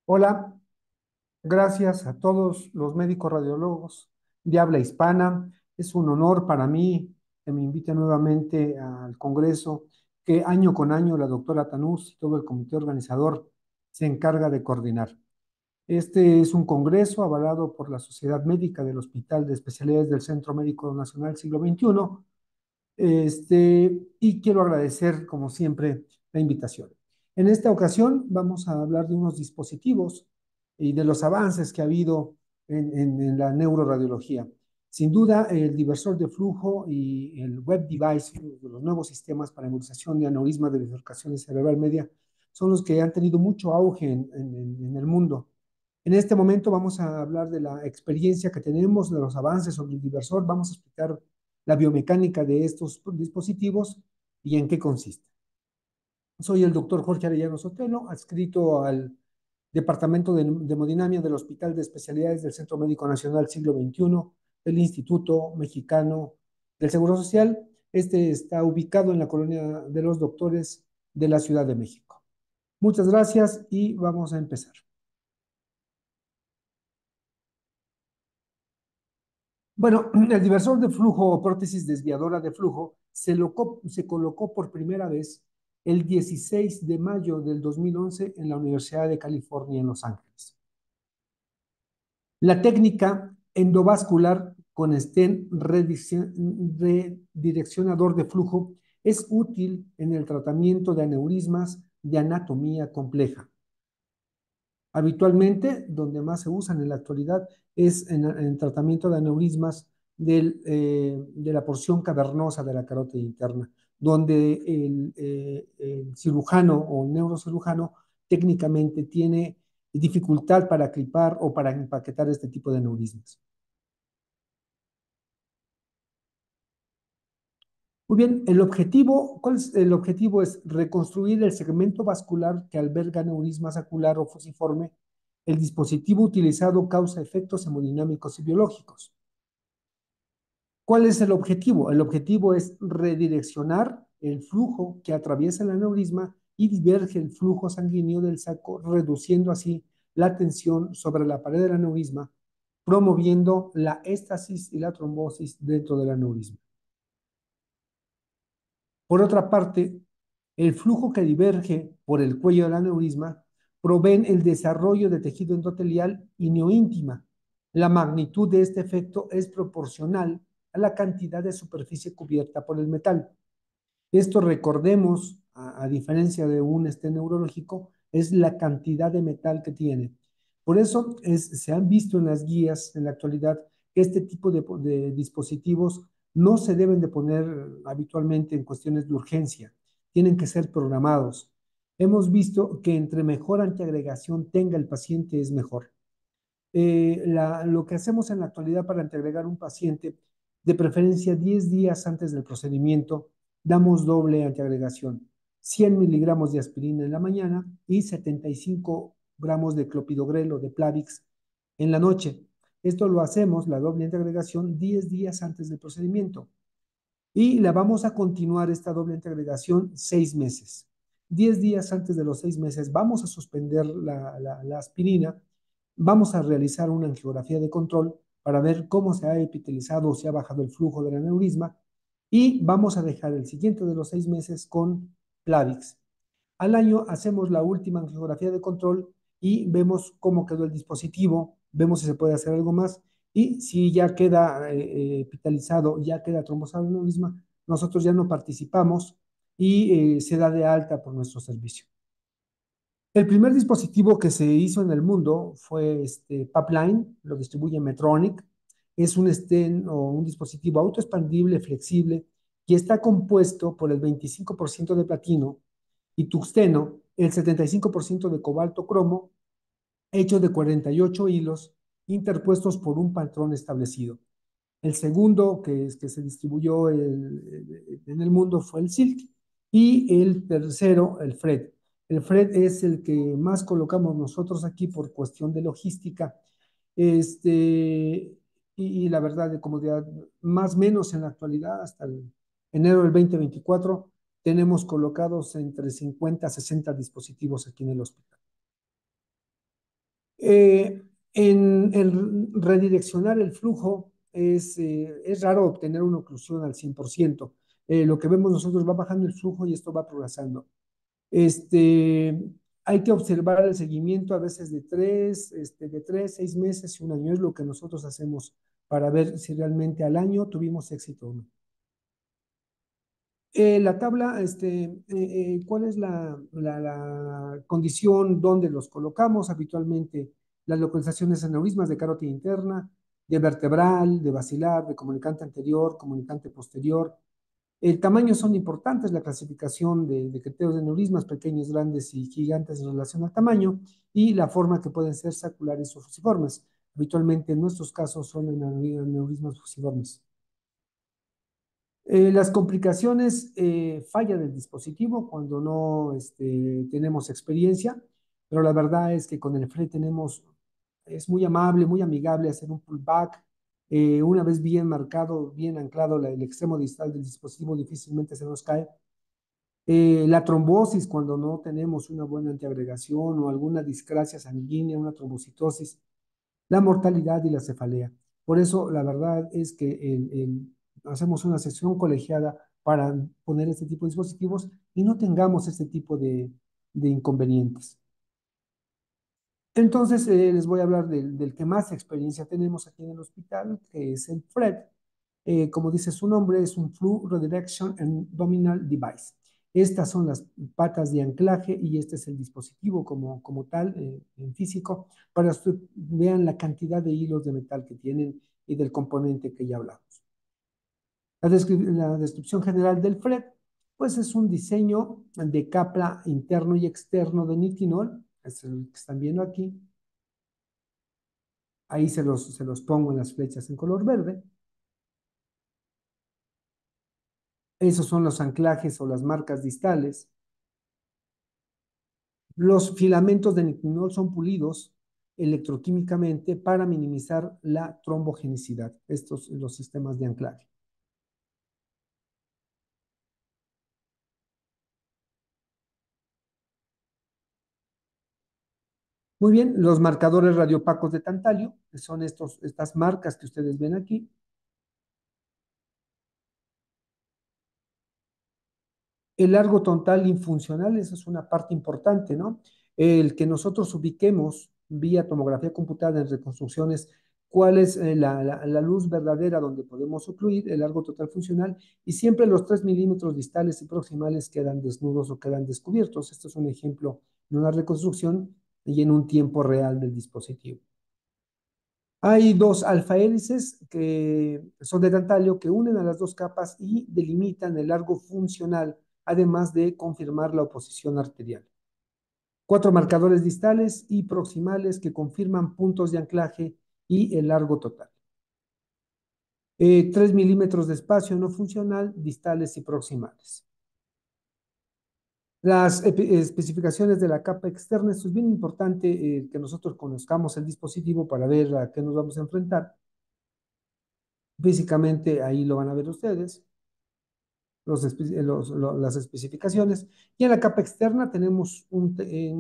Hola, gracias a todos los médicos radiólogos de habla hispana. Es un honor para mí que me invite nuevamente al Congreso que año con año la doctora Tanús y todo el comité organizador se encarga de coordinar. Este es un congreso avalado por la Sociedad Médica del Hospital de Especialidades del Centro Médico Nacional Siglo XXI. Y quiero agradecer, como siempre, la invitación. En esta ocasión vamos a hablar de unos dispositivos y de los avances que ha habido en la neuroradiología. Sin duda, el diversor de flujo y el web device, los nuevos sistemas para embolización de aneurisma de bifurcaciones cerebral media, son los que han tenido mucho auge en el mundo. En este momento vamos a hablar de la experiencia que tenemos, de los avances sobre el diversor. Vamos a explicar la biomecánica de estos dispositivos y en qué consiste. Soy el doctor Jorge Arellano Sotelo, adscrito al Departamento de Hemodinamia del Hospital de Especialidades del Centro Médico Nacional Siglo XXI del Instituto Mexicano del Seguro Social. Este está ubicado en la Colonia de los Doctores de la Ciudad de México. Muchas gracias y vamos a empezar. Bueno, el diversor de flujo o prótesis desviadora de flujo se colocó por primera vez el 16 de mayo del 2011 en la Universidad de California en Los Ángeles. La técnica endovascular con stent redireccionador de flujo es útil en el tratamiento de aneurismas de anatomía compleja. Habitualmente, donde más se usan en la actualidad es en tratamiento de aneurismas de la porción cavernosa de la carótida interna, donde el cirujano o neurocirujano técnicamente tiene dificultad para clipar o para empaquetar este tipo de aneurismas. Muy bien, ¿cuál es el objetivo? Es reconstruir el segmento vascular que alberga aneurisma saccular o fusiforme. El dispositivo utilizado causa efectos hemodinámicos y biológicos. ¿Cuál es el objetivo? El objetivo es redireccionar el flujo que atraviesa el aneurisma y diverge el flujo sanguíneo del saco, reduciendo así la tensión sobre la pared del aneurisma, promoviendo la éstasis y la trombosis dentro del aneurisma. Por otra parte, el flujo que diverge por el cuello del aneurisma provee el desarrollo de tejido endotelial y neoíntima. La magnitud de este efecto es proporcional a la cantidad de superficie cubierta por el metal. Esto, recordemos, a diferencia de un stent neurológico, es la cantidad de metal que tiene. Por eso se han visto en las guías en la actualidad que este tipo de dispositivos no se deben de poner habitualmente en cuestiones de urgencia, tienen que ser programados. Hemos visto que entre mejor antiagregación tenga el paciente es mejor. Lo que hacemos en la actualidad para antiagregar un paciente, de preferencia 10 días antes del procedimiento, damos doble antiagregación, 100 miligramos de aspirina en la mañana y 75 gramos de clopidogrel o de Plavix en la noche. Esto lo hacemos, la doble antiagregación, 10 días antes del procedimiento. Y la vamos a continuar esta doble antiagregación 6 meses. 10 días antes de los 6 meses vamos a suspender la aspirina, vamos a realizar una angiografía de control para ver cómo se ha epitelizado o se ha bajado el flujo del aneurisma y vamos a dejar el siguiente de los 6 meses con Plavix. Al año hacemos la última angiografía de control y vemos cómo quedó el dispositivo, vemos si se puede hacer algo más y si ya queda epitalizado, ya queda trombosado el aneurisma, nosotros ya no participamos y se da de alta por nuestro servicio. El primer dispositivo que se hizo en el mundo fue Pipeline, lo distribuye Medtronic. Es un stent o un dispositivo autoexpandible, flexible, que está compuesto por el 25% de platino y tungsteno, el 75% de cobalto cromo, hecho de 48 hilos interpuestos por un patrón establecido. El segundo que se distribuyó en el mundo fue el Silk y el tercero, el Fred. El Fred es el que más colocamos nosotros aquí por cuestión de logística. Y la verdad, de comodidad, más o menos en la actualidad, hasta el enero del 2024, tenemos colocados entre 50 a 60 dispositivos aquí en el hospital. En redireccionar el flujo es raro obtener una oclusión al 100%. Lo que vemos nosotros va bajando el flujo y esto va progresando. Este, hay que observar el seguimiento a veces de 3, 6 meses y un año. Es lo que nosotros hacemos para ver si realmente al año tuvimos éxito o no. La tabla, ¿cuál es la condición donde los colocamos? Habitualmente, las localizaciones en aneurismas de carótida interna, de vertebral, de basilar, de comunicante anterior, comunicante posterior. El tamaño son importantes, la clasificación de criterios de aneurismas, pequeños, grandes y gigantes en relación al tamaño, y la forma que pueden ser saculares o fusiformes. Habitualmente, en nuestros casos, son en aneurismas fusiformes. Las complicaciones, falla del dispositivo cuando no tenemos experiencia, pero la verdad es que con el FRE es muy amable, muy amigable hacer un pullback. Una vez bien marcado, bien anclado el extremo distal del dispositivo, difícilmente se nos cae. La trombosis, cuando no tenemos una buena antiagregación o alguna discrasia sanguínea, una trombocitosis, la mortalidad y la cefalea. Por eso, la verdad es que hacemos una sesión colegiada para poner este tipo de dispositivos y no tengamos este tipo de inconvenientes. Entonces, les voy a hablar del que más experiencia tenemos aquí en el hospital, que es el FRED. Como dice su nombre, es un Fluid Redirection Abdominal Device. Estas son las patas de anclaje y este es el dispositivo como tal, en físico, para que vean la cantidad de hilos de metal que tienen y del componente que ya hablamos. La descripción general del FRED, pues es un diseño de capa interno y externo de nitinol, es el que están viendo aquí. Ahí se los pongo en las flechas en color verde. Esos son los anclajes o las marcas distales. Los filamentos de nitinol son pulidos electroquímicamente para minimizar la trombogenicidad. Estos son los sistemas de anclaje. Muy bien, los marcadores radiopacos de tantalio, que son estas marcas que ustedes ven aquí. El largo total infuncional, esa es una parte importante, ¿no? El que nosotros ubiquemos vía tomografía computada en reconstrucciones cuál es la luz verdadera donde podemos ocluir, el largo total funcional, y siempre los 3 milímetros distales y proximales quedan desnudos o quedan descubiertos. Esto es un ejemplo de una reconstrucción y en un tiempo real del dispositivo. Hay dos alfa hélices que son de tantalio que unen a las dos capas y delimitan el largo funcional, además de confirmar la oposición arterial. 4 marcadores distales y proximales que confirman puntos de anclaje y el largo total. 3 milímetros de espacio no funcional, distales y proximales. Las especificaciones de la capa externa, esto es bien importante, que nosotros conozcamos el dispositivo para ver a qué nos vamos a enfrentar. Físicamente ahí lo van a ver ustedes, las especificaciones. Y en la capa externa tenemos un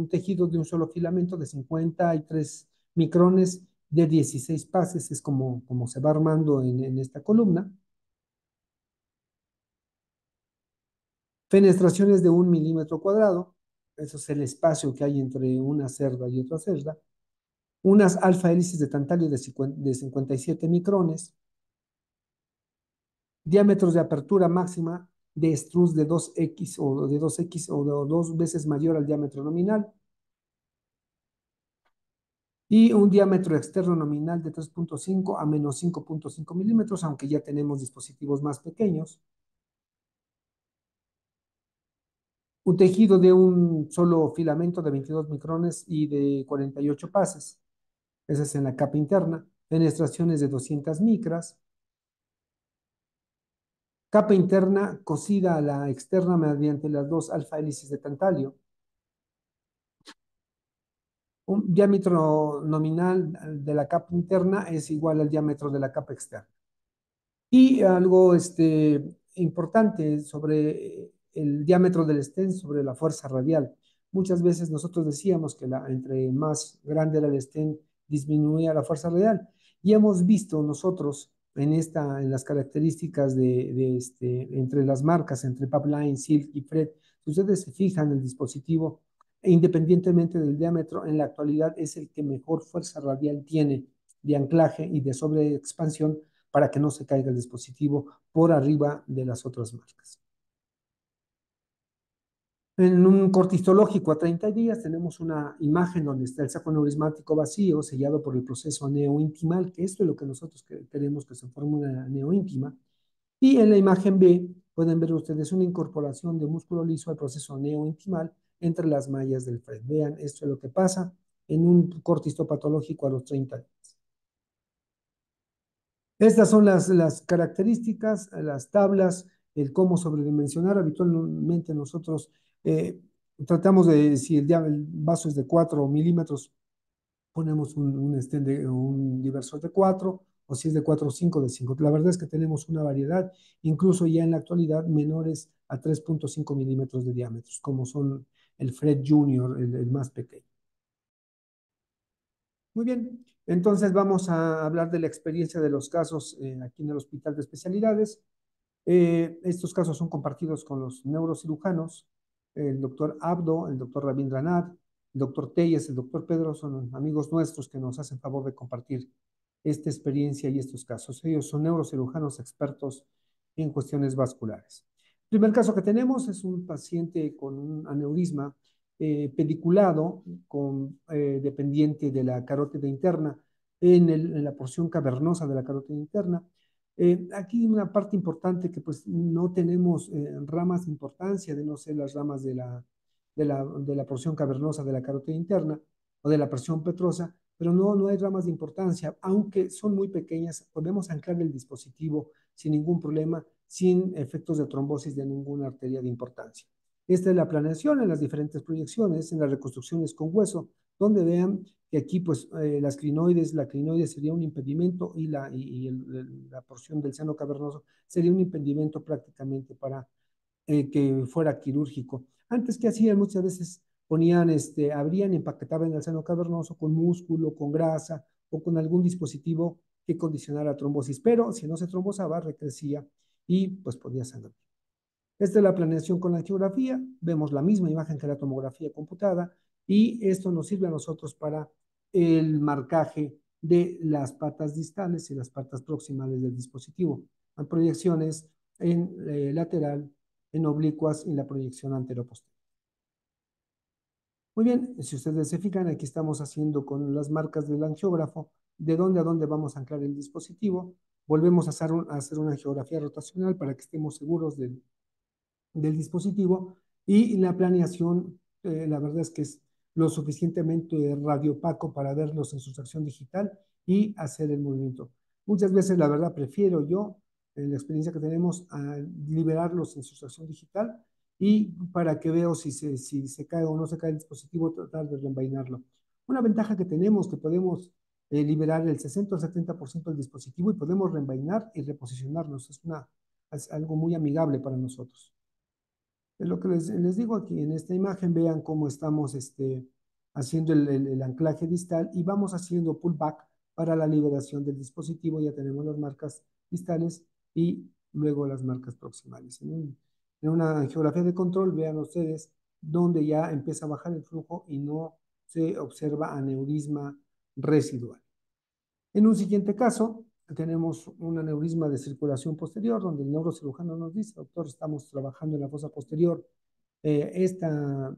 tejido de un solo filamento de 53 micrones de 16 pases, es como se va armando en esta columna. Fenestraciones de 1 milímetro cuadrado, eso es el espacio que hay entre una cerda y otra cerda. Unas alfa hélices de tantalio de 57 micrones, diámetros de apertura máxima de estrus de 2x o de 2x o de 2 veces mayor al diámetro nominal, y un diámetro externo nominal de 3.5 a menos 5.5 milímetros, aunque ya tenemos dispositivos más pequeños. Un tejido de un solo filamento de 22 micrones y de 48 pases. Esa es en la capa interna. Fenestraciones de 200 micras. Capa interna cosida a la externa mediante las dos alfa hélices de tantalio. Un diámetro nominal de la capa interna es igual al diámetro de la capa externa. Y algo importante sobre el diámetro del stent, sobre la fuerza radial. muchas veces nosotros decíamos que entre más grande era el stent, disminuía la fuerza radial. Y hemos visto nosotros en las características entre las marcas, entre Papline, Silk y Fred, si ustedes se fijan, el dispositivo, independientemente del diámetro, en la actualidad es el que mejor fuerza radial tiene de anclaje y de sobreexpansión para que no se caiga el dispositivo por arriba de las otras marcas. En un corte histológico a 30 días tenemos una imagen donde está el saco neurismático vacío, sellado por el proceso neointimal, que esto es lo que nosotros queremos que se forme una neoíntima. Y en la imagen B pueden ver ustedes una incorporación de músculo liso al proceso neointimal entre las mallas del FRED. Vean, esto es lo que pasa en un corte histopatológico a los 30 días. Estas son las características, las tablas, el cómo sobredimensionar. Habitualmente nosotros eh, tratamos de, si el vaso es de 4 milímetros, ponemos un diversor de 4, o si es de 4 o 5, de 5. La verdad es que tenemos una variedad, incluso ya en la actualidad, menores a 3.5 milímetros de diámetros, como son el Fred Junior, el más pequeño. Muy bien, entonces vamos a hablar de la experiencia de los casos aquí en el Hospital de Especialidades. Estos casos son compartidos con los neurocirujanos, el doctor Abdo, el doctor Rabindranath, el doctor Telles, el doctor Pedro, son amigos nuestros que nos hacen favor de compartir esta experiencia y estos casos. Ellos son neurocirujanos expertos en cuestiones vasculares. El primer caso que tenemos es un paciente con un aneurisma pediculado dependiente de la carótida interna en la porción cavernosa de la carótida interna. Aquí una parte importante que pues no tenemos ramas de importancia de no ser las ramas de la porción cavernosa de la carótida interna o de la porción petrosa, pero no hay ramas de importancia, aunque son muy pequeñas, podemos anclar el dispositivo sin ningún problema, sin efectos de trombosis de ninguna arteria de importancia. Esta es la planeación en las diferentes proyecciones, en las reconstrucciones con hueso, donde vean que aquí pues la clinoide sería un impedimento y la porción del seno cavernoso sería un impedimento prácticamente para que fuera quirúrgico. Antes, ¿qué hacían? Muchas veces abrían y empaquetaban el seno cavernoso con músculo, con grasa o con algún dispositivo que condicionara trombosis, pero si no se trombosaba, recrecía y pues podía sangrar. Esta es la planeación con la angiografía, vemos la misma imagen que la tomografía computada y esto nos sirve a nosotros para el marcaje de las patas distales y las patas proximales del dispositivo. Hay proyecciones en lateral, en oblicuas y la proyección anteroposterior. Muy bien, si ustedes se fijan, aquí estamos haciendo con las marcas del angiógrafo de dónde a dónde vamos a anclar el dispositivo. Volvemos a hacer una geografía rotacional para que estemos seguros del dispositivo y la planeación, la verdad es que es lo suficientemente radiopaco para verlos en su sección digital y hacer el movimiento. Muchas veces, la verdad, prefiero yo, en la experiencia que tenemos, a liberarlos en su sección digital y para que veo si se cae o no se cae el dispositivo, tratar de reenvainarlo. Una ventaja que tenemos, que podemos liberar el 60 o 70% del dispositivo y podemos reenvainar y reposicionarnos. Es algo muy amigable para nosotros. Es lo que les digo aquí en esta imagen, vean cómo estamos haciendo el anclaje distal y vamos haciendo pullback para la liberación del dispositivo. Ya tenemos las marcas distales y luego las marcas proximales. En una geografía de control, vean ustedes donde ya empieza a bajar el flujo y no se observa aneurisma residual. En un siguiente caso, tenemos un aneurisma de circulación posterior, donde el neurocirujano nos dice, doctor, estamos trabajando en la fosa posterior. Esta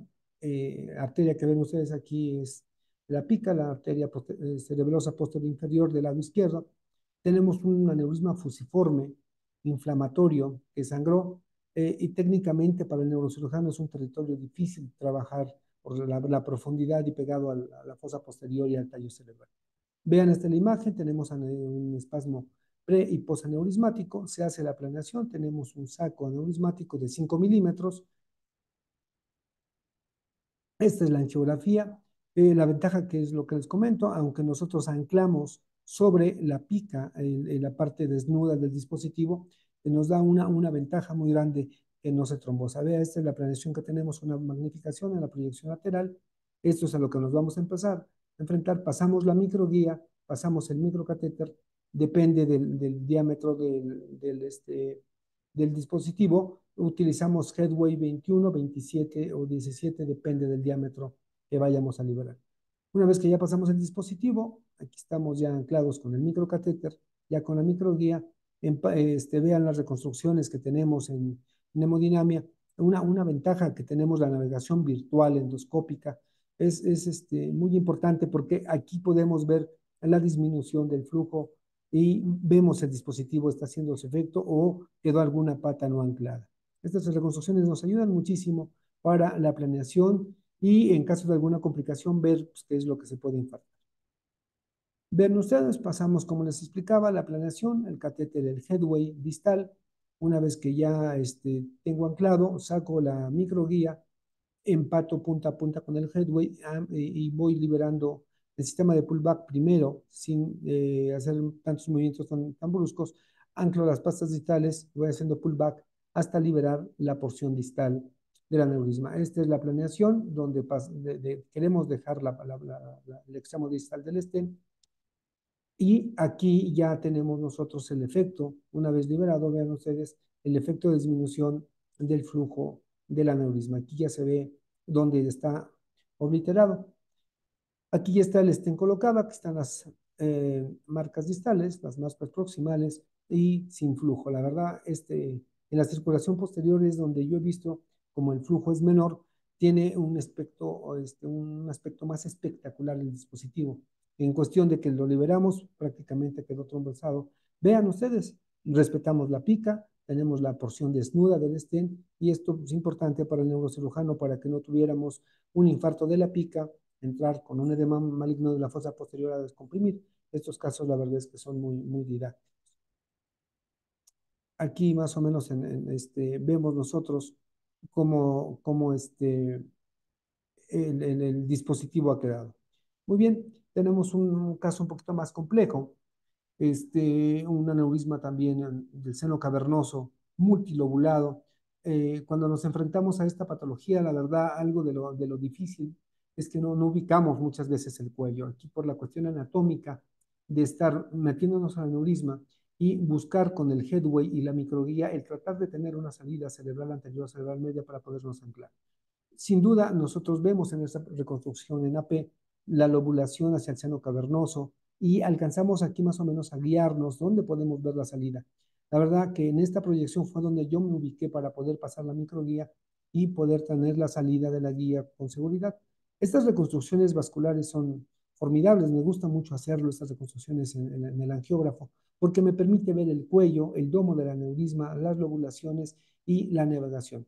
arteria que ven ustedes aquí es la pica, la arteria cerebrosa posterior inferior del lado izquierdo. Tenemos un aneurisma fusiforme, inflamatorio, que sangró, y técnicamente para el neurocirujano es un territorio difícil trabajar por la profundidad y pegado a la fosa posterior y al tallo cerebral. Vean esta la imagen, tenemos un espasmo pre y posaneurismático, se hace la planeación, tenemos un saco aneurismático de 5 milímetros. Esta es la angiografía. La ventaja que es lo que les comento, aunque nosotros anclamos sobre la pica, en la parte desnuda del dispositivo, nos da una ventaja muy grande que no se trombosa. Vea, esta es la planeación que tenemos, una magnificación en la proyección lateral. Esto es a lo que nos vamos a empezar a enfrentar. Pasamos la microguía, pasamos el microcatéter, depende del diámetro del dispositivo. Utilizamos Headway 21, 27 o 17, depende del diámetro que vayamos a liberar. Una vez que ya pasamos el dispositivo, aquí estamos ya anclados con el microcatéter, ya con la microguía, vean las reconstrucciones que tenemos en hemodinamia. Una ventaja que tenemos la navegación virtual endoscópica es muy importante porque aquí podemos ver la disminución del flujo y vemos el dispositivo está haciendo su efecto o quedó alguna pata no anclada. Estas reconstrucciones nos ayudan muchísimo para la planeación y en caso de alguna complicación ver pues, qué es lo que se puede infartar. Ven ustedes, pasamos como les explicaba la planeación, el catéter del headway distal. Una vez que ya tengo anclado, saco la microguía, empato punta a punta con el headway y voy liberando el sistema de pullback primero, sin hacer tantos movimientos tan bruscos. Anclo las pastas distales, voy haciendo pullback hasta liberar la porción distal del aneurisma. Esta es la planeación donde queremos dejar el extremo distal del stent. Y aquí ya tenemos nosotros el efecto, una vez liberado, vean ustedes, el efecto de disminución del flujo del aneurisma. Aquí ya se ve dónde está obliterado. Aquí ya está el stent colocado, aquí están las marcas distales, las marcas proximales y sin flujo. La verdad, en la circulación posterior es donde yo he visto como el flujo es menor, tiene un aspecto más espectacular el dispositivo. En cuestión de que lo liberamos, prácticamente quedó trombosado. Vean ustedes, respetamos la pica, tenemos la porción desnuda del stent y esto es importante para el neurocirujano para que no tuviéramos un infarto de la pica, entrar con un edema maligno de la fosa posterior a descomprimir. Estos casos, la verdad es que son muy didácticos. Aquí más o menos vemos nosotros cómo el dispositivo ha quedado. Muy bien, tenemos un caso un poquito más complejo, un aneurisma también del seno cavernoso, multilobulado. Cuando nos enfrentamos a esta patología, la verdad, algo de lo difícil es que no ubicamos muchas veces el cuello. Aquí por la cuestión anatómica de estar metiéndonos al aneurisma y buscar con el headway y la microguía el tratar de tener una salida cerebral anterior, cerebral media para podernos anclar. Sin duda, nosotros vemos en esta reconstrucción en AP la lobulación hacia el seno cavernoso y alcanzamos aquí más o menos a guiarnos dónde podemos ver la salida. La verdad que en esta proyección fue donde yo me ubiqué para poder pasar la microguía y poder tener la salida de la guía con seguridad. Estas reconstrucciones vasculares son formidables, me gusta mucho hacerlo, estas reconstrucciones en el angiógrafo, porque me permite ver el cuello, el domo del aneurisma, las lobulaciones y la navegación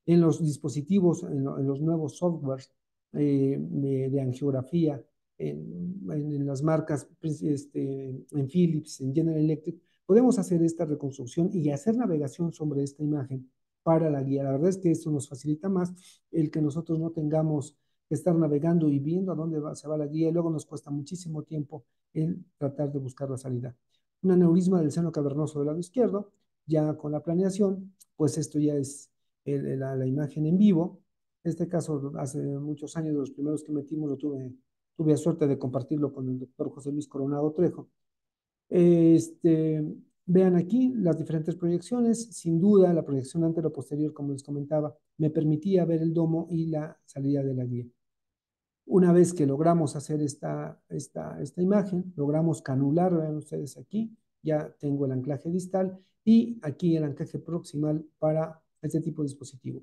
en los dispositivos, en los nuevos softwares de angiografía, en las marcas, en Philips, en General Electric, podemos hacer esta reconstrucción y hacer navegación sobre esta imagen para la guía. La verdad es que esto nos facilita más el que nosotros no tengamos que estar navegando y viendo a dónde se va la guía y luego nos cuesta muchísimo tiempo el tratar de buscar la salida. Un aneurisma del seno cavernoso del lado izquierdo, ya con la planeación, pues esto ya es la imagen en vivo. Este caso, hace muchos años, de los primeros que metimos, tuve la suerte de compartirlo con el doctor José Luis Coronado Trejo. Vean aquí las diferentes proyecciones. Sin duda, la proyección antero-posterior, como les comentaba, me permitía ver el domo y la salida de la guía. Una vez que logramos hacer esta imagen, logramos canular, vean ustedes aquí, ya tengo el anclaje distal y aquí el anclaje proximal para este tipo de dispositivo.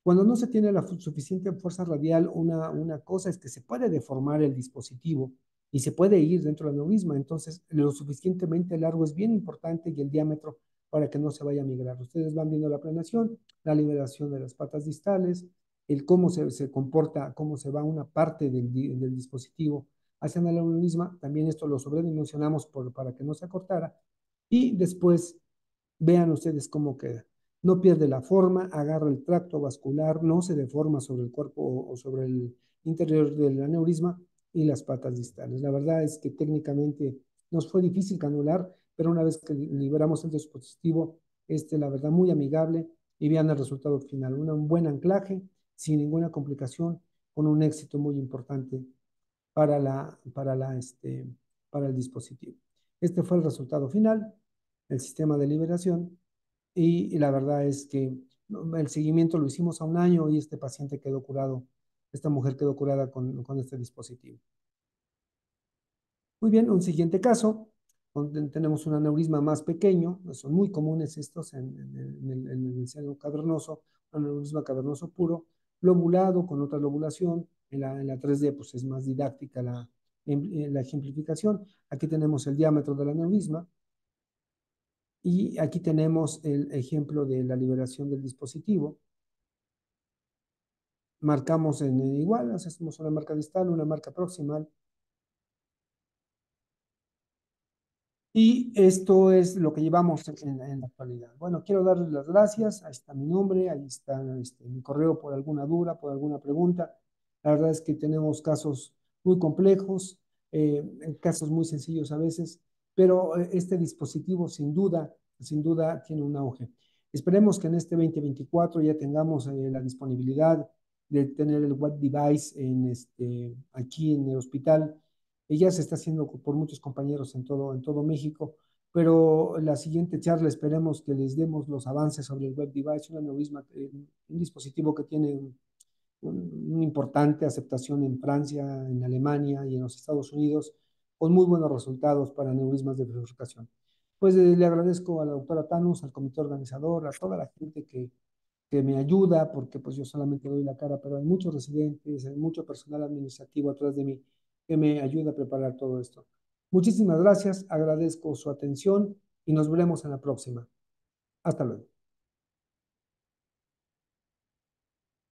Cuando no se tiene la suficiente fuerza radial, una cosa es que se puede deformar el dispositivo y se puede ir dentro del aneurisma, entonces lo suficientemente largo es bien importante y el diámetro para que no se vaya a migrar. Ustedes van viendo la planeación, la liberación de las patas distales, el cómo se comporta, cómo se va una parte del dispositivo hacia el aneurisma, también esto lo sobredimensionamos para que no se acortara, y después vean ustedes cómo queda. No pierde la forma, agarra el tracto vascular, no se deforma sobre el cuerpo o sobre el interior del aneurisma y las patas distales. La verdad es que técnicamente nos fue difícil canular, pero una vez que liberamos el dispositivo, la verdad muy amigable, y vean el resultado final. Un buen anclaje, sin ninguna complicación, con un éxito muy importante para el dispositivo. Este fue el resultado final, el sistema de liberación, y la verdad es que el seguimiento lo hicimos a un año y este paciente quedó curado, esta mujer quedó curada con este dispositivo. Muy bien, un siguiente caso, donde tenemos un aneurisma más pequeño, son muy comunes estos en el seno cavernoso, un aneurisma cavernoso puro, lobulado con otra lobulación, en la 3D pues es más didáctica la ejemplificación. Aquí tenemos el diámetro del aneurisma y aquí tenemos el ejemplo de la liberación del dispositivo. Marcamos en igual, hacemos una marca distal, una marca proximal. Y esto es lo que llevamos en la actualidad. Bueno, quiero darles las gracias. Ahí está mi nombre, ahí está mi correo por alguna duda, por alguna pregunta. La verdad es que tenemos casos muy complejos, casos muy sencillos a veces, pero este dispositivo sin duda tiene un auge. Esperemos que en este 2024 ya tengamos la disponibilidad de tener el web device aquí en el hospital y ya se está haciendo por muchos compañeros en todo México, pero la siguiente charla esperemos que les demos los avances sobre el web device, un dispositivo que tiene una importante aceptación en Francia, en Alemania y en los Estados Unidos, con muy buenos resultados para aneurismas de bifurcación. Pues le agradezco a la doctora Tanus, al comité organizador, a toda la gente que me ayuda, porque pues yo solamente doy la cara, pero hay muchos residentes, hay mucho personal administrativo atrás de mí que me ayuda a preparar todo esto. Muchísimas gracias, agradezco su atención y nos veremos en la próxima. Hasta luego.